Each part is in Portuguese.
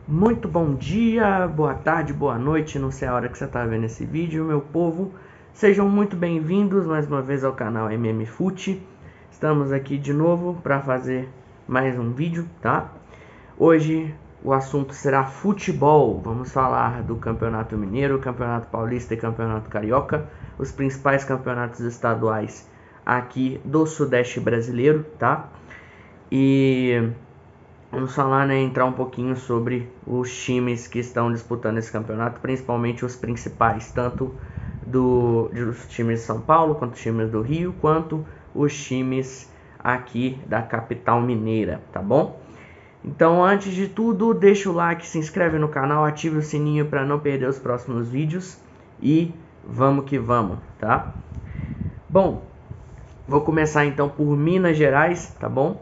Muito bom dia, boa tarde, boa noite, não sei a hora que você está vendo esse vídeo, meu povo. Sejam muito bem-vindos mais uma vez ao canal MMFute. Estamos aqui de novo para fazer mais um vídeo, tá? Hoje o assunto será futebol. Vamos falar do Campeonato Mineiro, Campeonato Paulista e Campeonato Carioca, os principais campeonatos estaduais aqui do Sudeste brasileiro, tá? E vamos falar, né, entrar um pouquinho sobre os times que estão disputando esse campeonato, principalmente os principais, tanto dos times de São Paulo, quanto os times do Rio, quanto os times aqui da capital mineira, tá bom? Então, antes de tudo, deixa o like, se inscreve no canal, ative o sininho para não perder os próximos vídeos e vamos que vamos, tá? Bom, vou começar então por Minas Gerais, tá bom?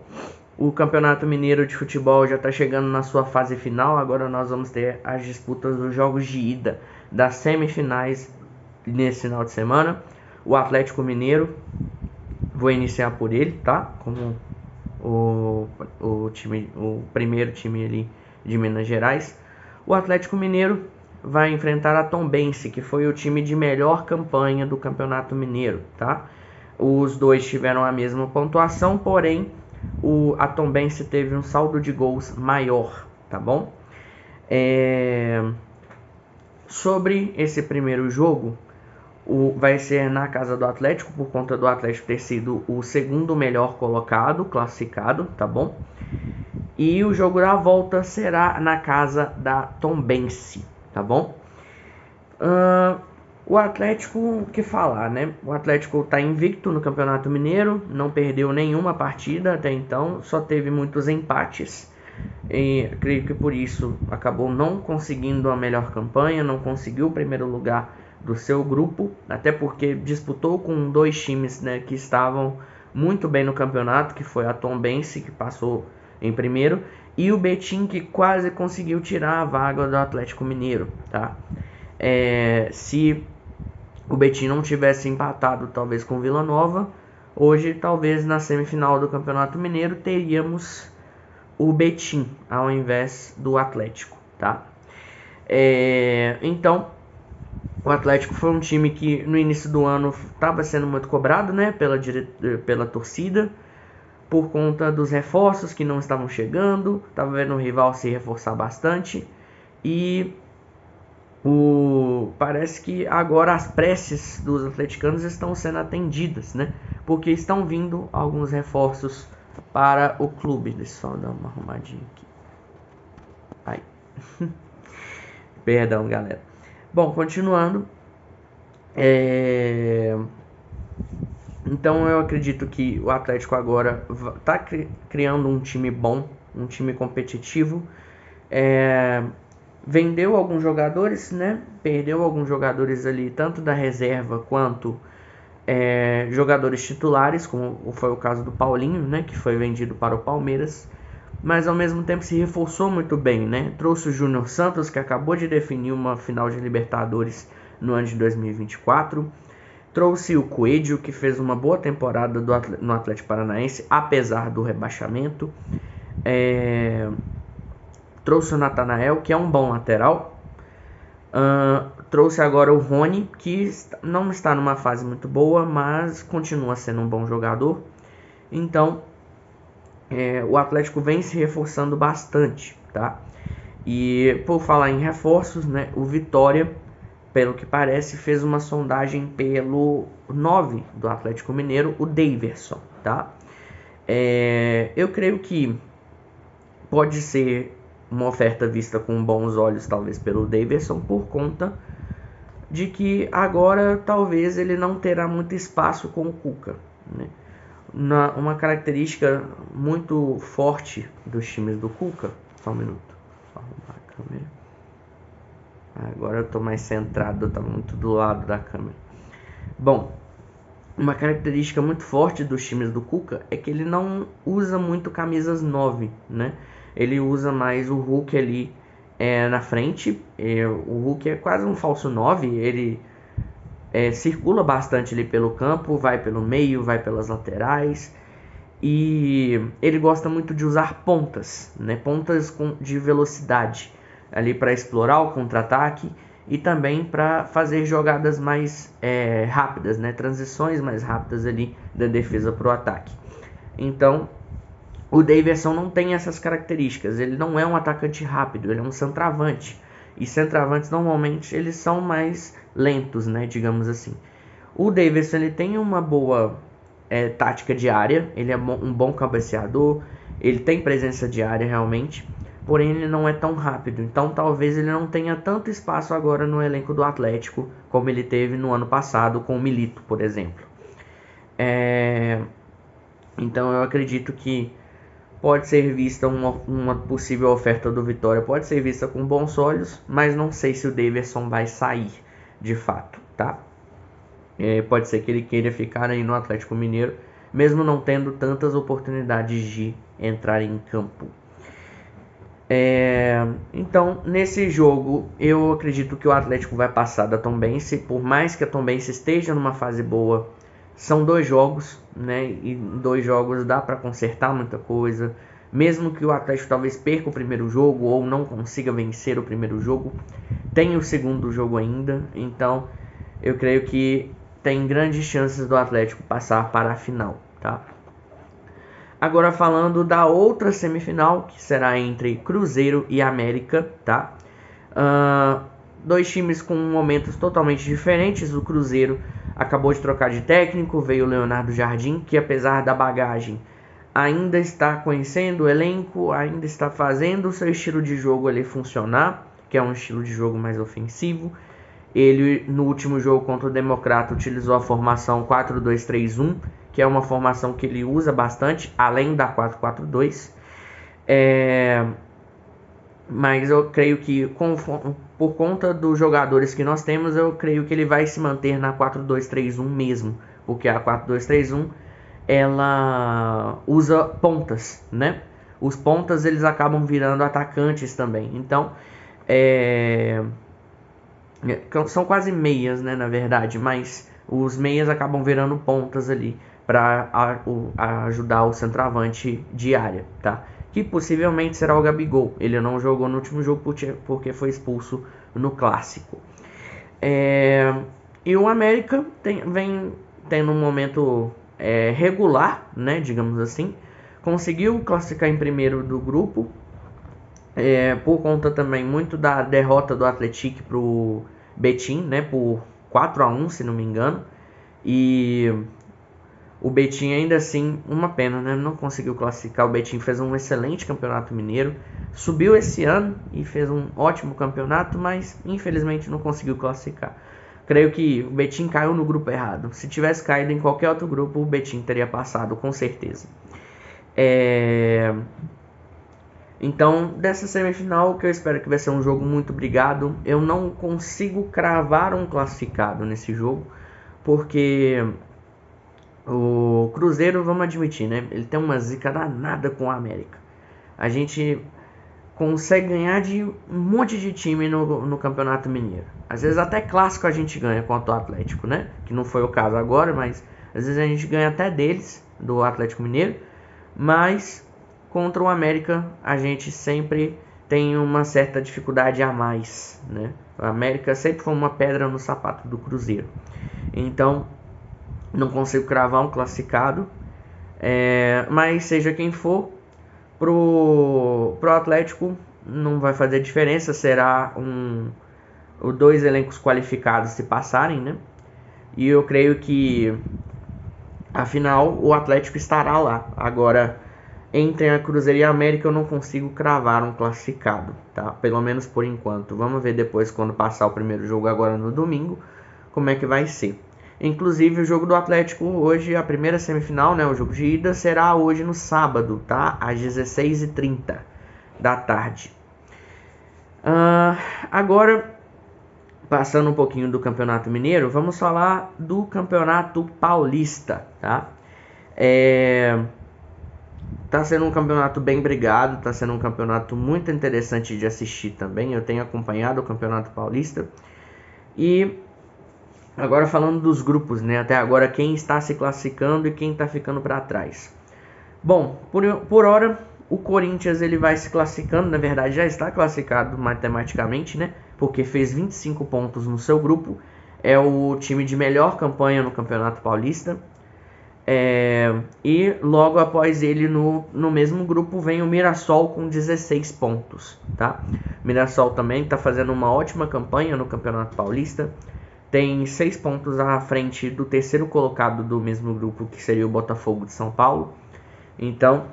O Campeonato Mineiro de Futebol já está chegando na sua fase final. Agora nós vamos ter as disputas dos jogos de ida das semifinais nesse final de semana. O Atlético Mineiro, vou iniciar por ele, tá? Como o primeiro time ali de Minas Gerais. O Atlético Mineiro vai enfrentar a Tombense, que foi o time de melhor campanha do Campeonato Mineiro, tá? Os dois tiveram a mesma pontuação, porém a Tombense teve um saldo de gols maior, tá bom? Sobre esse primeiro jogo, vai ser na casa do Atlético, por conta do Atlético ter sido o segundo melhor colocado, classificado, tá bom? E o jogo da volta será na casa da Tombense, tá bom? O Atlético, o que falar, né? O Atlético está invicto no Campeonato Mineiro, não perdeu nenhuma partida até então, só teve muitos empates. E creio que por isso acabou não conseguindo a melhor campanha, não conseguiu o primeiro lugar do seu grupo, até porque disputou com dois times, né, que estavam muito bem no campeonato, que foi a Tombense, que passou em primeiro, e o Betim, que quase conseguiu tirar a vaga do Atlético Mineiro, tá? Se o Betim não tivesse empatado talvez com o Vila Nova, hoje talvez na semifinal do Campeonato Mineiro teríamos o Betim ao invés do Atlético, tá? Então, o Atlético foi um time que no início do ano estava sendo muito cobrado, né, pela torcida, por conta dos reforços que não estavam chegando, estava vendo o rival se reforçar bastante e parece que agora as preces dos atleticanos estão sendo atendidas, né? Porque estão vindo alguns reforços para o clube. Deixa eu só dar uma arrumadinha aqui. Ai. Perdão, galera. Bom, continuando. Então eu acredito que o Atlético agora está criando um time bom, um time competitivo. Vendeu alguns jogadores, né? Perdeu alguns jogadores ali, tanto da reserva quanto jogadores titulares, como foi o caso do Paulinho, né? Que foi vendido para o Palmeiras. Mas ao mesmo tempo se reforçou muito bem, né? Trouxe o Júnior Santos, que acabou de definir uma final de Libertadores no ano de 2024. Trouxe o Coelho, que fez uma boa temporada no Atlético Paranaense, apesar do rebaixamento. Trouxe o Natanael, que é um bom lateral. Trouxe agora o Rony, que não está numa fase muito boa, mas continua sendo um bom jogador. Então, o Atlético vem se reforçando bastante, tá? E por falar em reforços, né, o Vitória, pelo que parece, fez uma sondagem pelo 9 do Atlético Mineiro, o Daverson, tá? Eu creio que pode ser uma oferta vista com bons olhos, talvez, pelo Daverson, por conta de que agora talvez ele não terá muito espaço com o Cuca, né? Uma característica muito forte dos times do Cuca. Só um minuto, vou arrumar a câmera. Agora eu estou mais centrado, está muito do lado da câmera. Bom, uma característica muito forte dos times do Cuca é que ele não usa muito camisas 9, né? Ele usa mais o Hulk ali na frente. O Hulk é quase um falso 9, ele circula bastante ali pelo campo, vai pelo meio, vai pelas laterais. E ele gosta muito de usar pontas, né? Pontas de velocidade. ali para explorar o contra-ataque e também para fazer jogadas mais rápidas, né? Transições mais rápidas ali da defesa para o ataque. Então, o Davidson não tem essas características, ele não é um atacante rápido, ele é um centroavante. E centroavantes normalmente eles são mais lentos, né, digamos assim. O Davidson ele tem uma boa tática de área, ele é um bom cabeceador, ele tem presença de área realmente, porém ele não é tão rápido. Então talvez ele não tenha tanto espaço agora no elenco do Atlético como ele teve no ano passado com o Milito, por exemplo. Então eu acredito que pode ser vista uma possível oferta do Vitória, pode ser vista com bons olhos, mas não sei se o Davidson vai sair de fato, tá? Pode ser que ele queira ficar aí no Atlético Mineiro, mesmo não tendo tantas oportunidades de entrar em campo. Então, nesse jogo, eu acredito que o Atlético vai passar da Tombense, por mais que a Tombense esteja numa fase boa. São 2 jogos, né? E em 2 jogos dá para consertar muita coisa. Mesmo que o Atlético talvez perca o primeiro jogo ou não consiga vencer o primeiro jogo, tem o segundo jogo ainda. Então, eu creio que tem grandes chances do Atlético passar para a final, tá? Agora falando da outra semifinal, que será entre Cruzeiro e América, tá? 2 times com momentos totalmente diferentes. O Cruzeiro acabou de trocar de técnico, veio o Leonardo Jardim, que apesar da bagagem ainda está conhecendo o elenco, ainda está fazendo o seu estilo de jogo ali funcionar, que é um estilo de jogo mais ofensivo. Ele no último jogo contra o Democrata utilizou a formação 4-2-3-1, que é uma formação que ele usa bastante, além da 4-4-2. Mas eu creio que por conta dos jogadores que nós temos, eu creio que ele vai se manter na 4-2-3-1 mesmo, porque a 4-2-3-1 ela usa pontas, né? Os pontas eles acabam virando atacantes também, então são quase meias, né, na verdade, mas os meias acabam virando pontas ali para ajudar o centroavante de área, tá? Que possivelmente será o Gabigol. Ele não jogou no último jogo porque foi expulso no Clássico. E o América vem tendo um momento regular, né, digamos assim. Conseguiu classificar em primeiro do grupo, por conta também muito da derrota do Atlético pro Betim, né, por 4-1, se não me engano. E o Betim ainda assim, uma pena, né, não conseguiu classificar. O Betim fez um excelente campeonato mineiro, subiu esse ano e fez um ótimo campeonato, mas infelizmente não conseguiu classificar. Creio que o Betim caiu no grupo errado. Se tivesse caído em qualquer outro grupo, o Betim teria passado, com certeza. Então, dessa semifinal, que eu espero que vai ser um jogo muito brigado, eu não consigo cravar um classificado nesse jogo, porque o Cruzeiro, vamos admitir, né? Ele tem uma zica danada com a América. A gente consegue ganhar de um monte de time no Campeonato Mineiro. Às vezes até clássico a gente ganha contra o Atlético, né? Que não foi o caso agora, mas às vezes a gente ganha até deles, do Atlético Mineiro. Mas contra o América a gente sempre tem uma certa dificuldade a mais, né? O América sempre foi uma pedra no sapato do Cruzeiro. Então não consigo cravar um classificado, mas seja quem for, pro Atlético não vai fazer diferença. Será os 2 elencos qualificados se passarem, né? E eu creio que afinal o Atlético estará lá. Agora, entre a Cruzeiro e a América eu não consigo cravar um classificado, tá? Pelo menos por enquanto. Vamos ver depois, quando passar o primeiro jogo agora no domingo, como é que vai ser. Inclusive o jogo do Atlético hoje, a primeira semifinal, né, o jogo de ida, será hoje no sábado, tá? Às 16h30 da tarde. Agora, passando um pouquinho do Campeonato Mineiro, vamos falar do Campeonato Paulista, tá? Tá sendo um campeonato bem brigado, tá sendo um campeonato muito interessante de assistir também. Eu tenho acompanhado o Campeonato Paulista. E agora falando dos grupos, né? Até agora quem está se classificando e quem está ficando para trás. Bom, por hora O Corinthians ele vai se classificando, na verdade já está classificado matematicamente, né? Porque fez 25 pontos no seu grupo. É o time de melhor campanha no Campeonato Paulista. E logo após ele no mesmo grupo vem o Mirassol com 16 pontos, tá? Mirassol também está fazendo uma ótima campanha no Campeonato Paulista. Tem 6 pontos à frente do terceiro colocado do mesmo grupo, que seria o Botafogo de São Paulo. Então,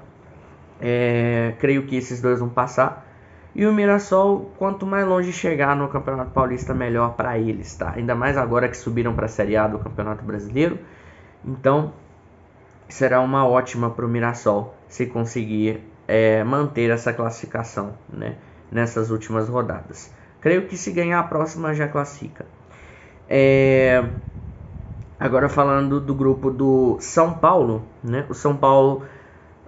creio que esses dois vão passar. E o Mirassol, quanto mais longe chegar no Campeonato Paulista, melhor para eles, tá? Ainda mais agora que subiram para a Série A do Campeonato Brasileiro. Então, será uma ótima para o Mirassol se conseguir manter essa classificação, né, nessas últimas rodadas. Creio que se ganhar a próxima já classifica. Agora falando do grupo do São Paulo, né? O São Paulo,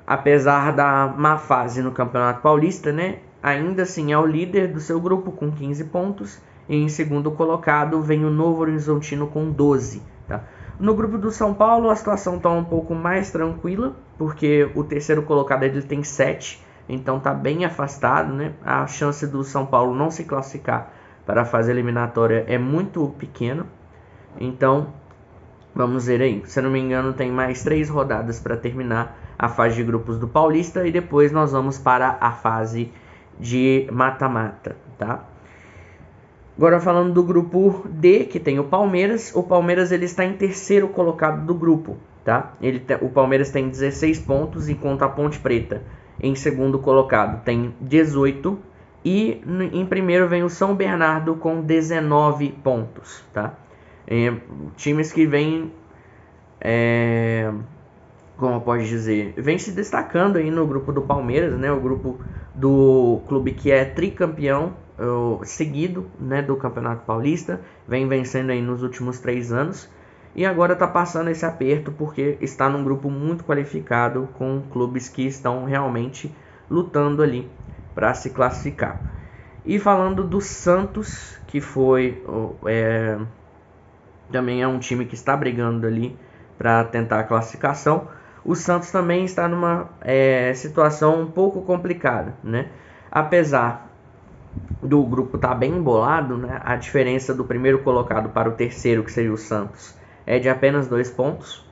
apesar da má fase no Campeonato Paulista, né, ainda assim é o líder do seu grupo com 15 pontos. E em segundo colocado vem o Novo Horizontino com 12. Tá? No grupo do São Paulo a situação está um pouco mais tranquila, porque o terceiro colocado ele tem 7, então está bem afastado, né? A chance do São Paulo não se classificar para a fase eliminatória é muito pequena. Então, vamos ver aí. Se eu não me engano, tem mais 3 rodadas para terminar a fase de grupos do Paulista e depois nós vamos para a fase de mata-mata, tá? Agora falando do grupo D, que tem o Palmeiras. O Palmeiras ele está em terceiro colocado do grupo, tá? O Palmeiras tem 16 pontos, enquanto a Ponte Preta em segundo colocado tem 18. E em primeiro vem o São Bernardo com 19 pontos, tá? Times que vêm, como eu posso dizer, vem se destacando aí no grupo do Palmeiras, né? O grupo do clube que é tricampeão seguido, né, do Campeonato Paulista, vem vencendo aí nos últimos 3 anos e agora está passando esse aperto porque está num grupo muito qualificado com clubes que estão realmente lutando ali para se classificar. E falando do Santos, que foi também é um time que está brigando ali para tentar a classificação, o Santos também está numa situação um pouco complicada, né? Apesar do grupo estar bem embolado, né? A diferença do primeiro colocado para o terceiro, que seria o Santos, é de apenas 2 pontos,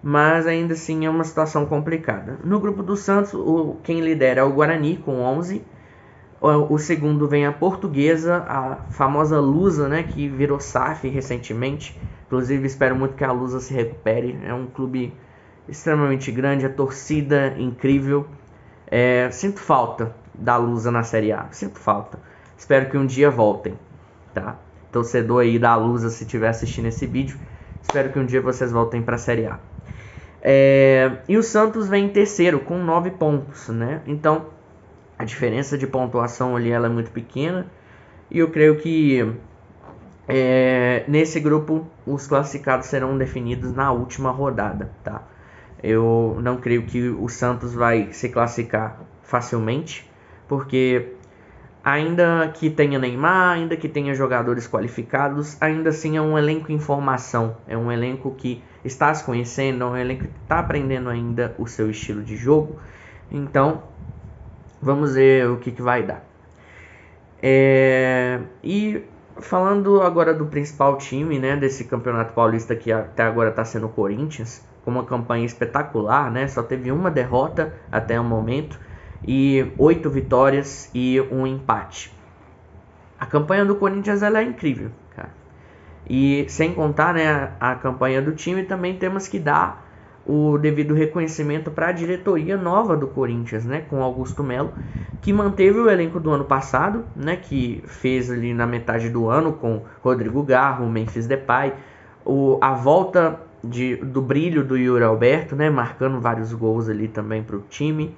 mas ainda assim é uma situação complicada. No grupo do Santos, quem lidera é o Guarani com 11. O segundo vem a Portuguesa, a famosa Lusa, né, que virou SAF recentemente. Inclusive espero muito que a Lusa se recupere. É um clube extremamente grande, a torcida incrível. Sinto falta da Lusa na Série A, sinto falta. Espero que um dia voltem, tá? Torcedor aí da Lusa, se estiver assistindo esse vídeo, espero que um dia vocês voltem para a Série A. E o Santos vem em terceiro com 9 pontos, né? Então a diferença de pontuação ali ela é muito pequena. E eu creio que nesse grupo os classificados serão definidos na última rodada, tá? Eu não creio que o Santos vai se classificar facilmente, porque ainda que tenha Neymar, ainda que tenha jogadores qualificados, ainda assim é um elenco em formação, é um elenco que está se conhecendo, é um elenco que está aprendendo ainda o seu estilo de jogo. Então, vamos ver o que vai dar. E falando agora do principal time, né, desse Campeonato Paulista, que até agora está sendo o Corinthians, com uma campanha espetacular, né, só teve uma derrota até o momento e 8 vitórias e um empate. A campanha do Corinthians ela é incrível, cara. E sem contar, né, a campanha do time, também temos que dar o devido reconhecimento para a diretoria nova do Corinthians, né, com Augusto Melo, que manteve o elenco do ano passado, né, que fez ali na metade do ano com Rodrigo Garro, Memphis Depay, a volta do brilho do Yuri Alberto, né, marcando vários gols ali também para o time.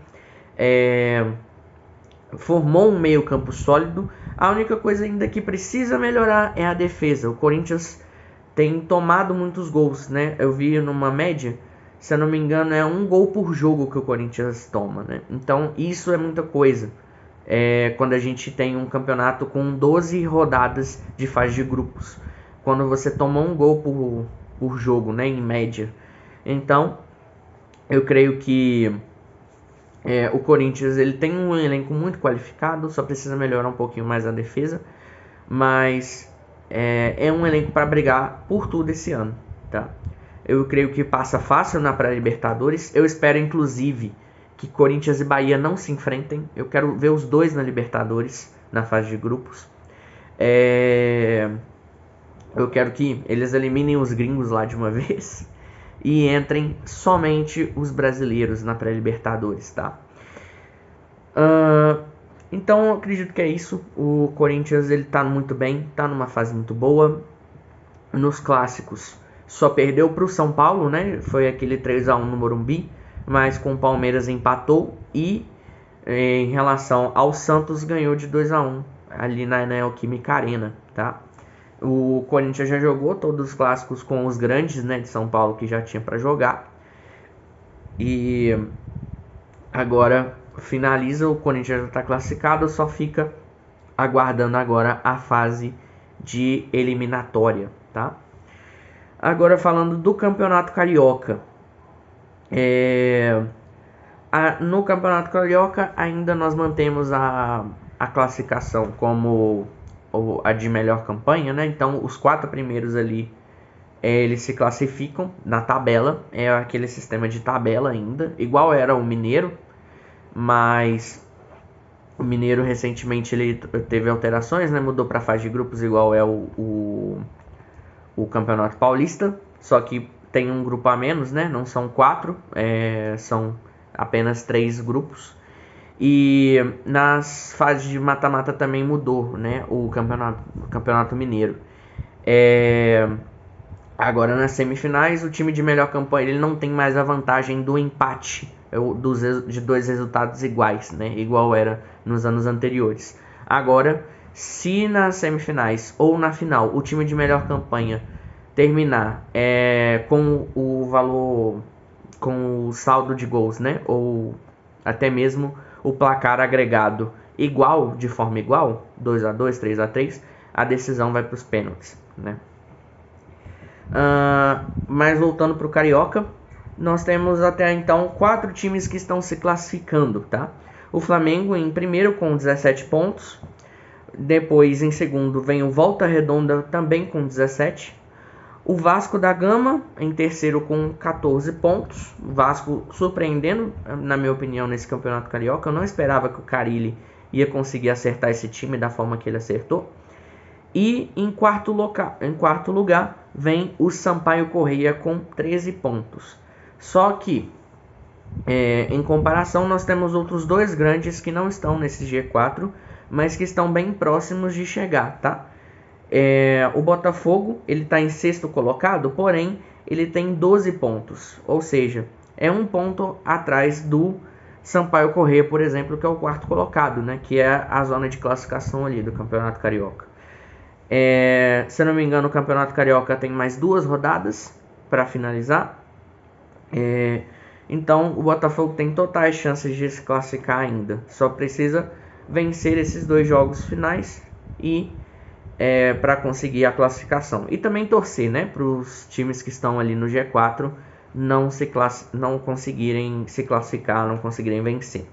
Formou um meio campo sólido. A única coisa ainda que precisa melhorar é a defesa. O Corinthians tem tomado muitos gols, né? Eu vi numa média, se eu não me engano, é 1 gol por jogo que o Corinthians toma, né? Então isso é muita coisa. Quando a gente tem um campeonato com 12 rodadas de fase de grupos, quando você toma 1 gol por jogo, né? Em média. Então eu creio que O Corinthians ele tem um elenco muito qualificado, só precisa melhorar um pouquinho mais a defesa, mas é um elenco para brigar por tudo esse ano, tá? Eu creio que passa fácil na pré-Libertadores. Eu espero inclusive que Corinthians e Bahia não se enfrentem. Eu quero ver os dois na Libertadores, na fase de grupos. Eu quero que eles eliminem os gringos lá de uma vez e entrem somente os brasileiros na pré-Libertadores, tá? Então eu acredito que é isso. O Corinthians ele tá muito bem, tá numa fase muito boa. Nos clássicos só perdeu para o São Paulo, né? Foi aquele 3-1 no Morumbi, mas com o Palmeiras empatou e em relação ao Santos ganhou de 2-1 ali na Neoquímica Arena, tá? O Corinthians já jogou todos os clássicos com os grandes, né, de São Paulo que já tinha para jogar. E agora finaliza, o Corinthians já está classificado, só fica aguardando agora a fase de eliminatória, tá? Agora falando do Campeonato Carioca. No Campeonato Carioca ainda nós mantemos a classificação como a de melhor campanha, né? Então os 4 primeiros ali eles se classificam na tabela, é aquele sistema de tabela ainda, igual era o Mineiro, mas o Mineiro recentemente ele teve alterações, né? Mudou para fase de grupos igual é o Campeonato Paulista, só que tem um grupo a menos, né? Não são 4, são apenas 3 grupos. E nas fases de mata-mata também mudou, né? O campeonato Mineiro. Agora nas semifinais, o time de melhor campanha ele não tem mais a vantagem do empate, de 2 resultados iguais, né? Igual era nos anos anteriores. Agora, se nas semifinais ou na final o time de melhor campanha terminar com o valor, com o saldo de gols, né? Ou até mesmo o placar agregado igual, de forma igual, 2-2, 3-3, a decisão vai para os pênaltis, né? Mas voltando para o Carioca, nós temos até então 4 times que estão se classificando, tá? O Flamengo em primeiro com 17 pontos, depois em segundo vem o Volta Redonda também com 17. O Vasco da Gama em terceiro com 14 pontos. O Vasco surpreendendo, na minha opinião, nesse Campeonato Carioca. Eu não esperava que o Carille ia conseguir acertar esse time da forma que ele acertou. E em quarto lugar vem o Sampaio Corrêa com 13 pontos. Só que, em comparação, nós temos outros 2 grandes que não estão nesse G4, mas que estão bem próximos de chegar, tá? O Botafogo ele está em sexto colocado, porém ele tem 12 pontos, ou seja, é 1 ponto atrás do Sampaio Corrêa, por exemplo, que é o 4º colocado, né, que é a zona de classificação ali do Campeonato Carioca. Se eu não me engano, o Campeonato Carioca tem mais 2 rodadas para finalizar, então o Botafogo tem totais chances de se classificar ainda, só precisa vencer esses 2 jogos finais e para conseguir a classificação. E também torcer, né, para os times que estão ali no G4 não conseguirem se classificar, não conseguirem vencer.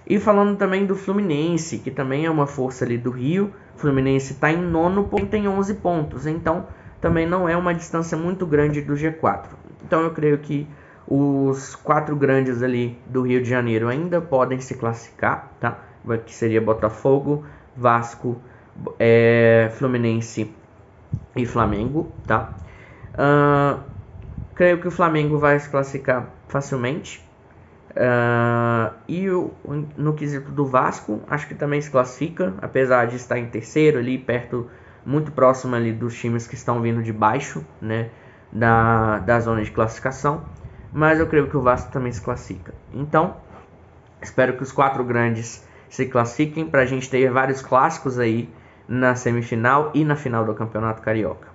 E falando também do Fluminense, que também é uma força ali do Rio. O Fluminense está em nono, porém tem 11 pontos. Então também não é uma distância muito grande do G4. Então eu creio que os 4 grandes ali do Rio de Janeiro ainda podem se classificar, tá? Que seria Botafogo, Vasco, Fluminense e Flamengo, tá? Creio que o Flamengo vai se classificar facilmente. E no quesito do Vasco, acho que também se classifica, apesar de estar em terceiro ali, muito próximo ali dos times que estão vindo de baixo, né, da zona de classificação. Mas eu creio que o Vasco também se classifica. Então, espero que os 4 grandes se classifiquem para a gente ter vários clássicos aí na semifinal e na final do Campeonato Carioca.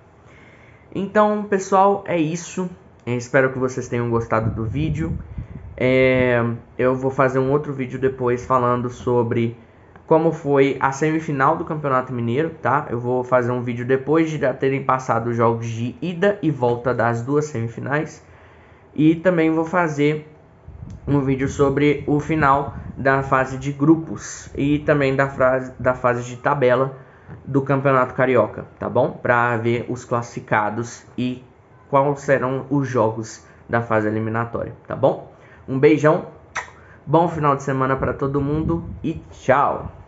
Então, pessoal, é isso. Espero que vocês tenham gostado do vídeo. Eu vou fazer um outro vídeo depois falando sobre como foi a semifinal do Campeonato Mineiro, tá? Eu vou fazer um vídeo depois de já terem passado os jogos de ida e volta das 2 semifinais. E também vou fazer um vídeo sobre o final da fase de grupos e também da fase de tabela do Campeonato Carioca, tá bom? Para ver os classificados e quais serão os jogos da fase eliminatória, tá bom? Um beijão, bom final de semana para todo mundo e tchau!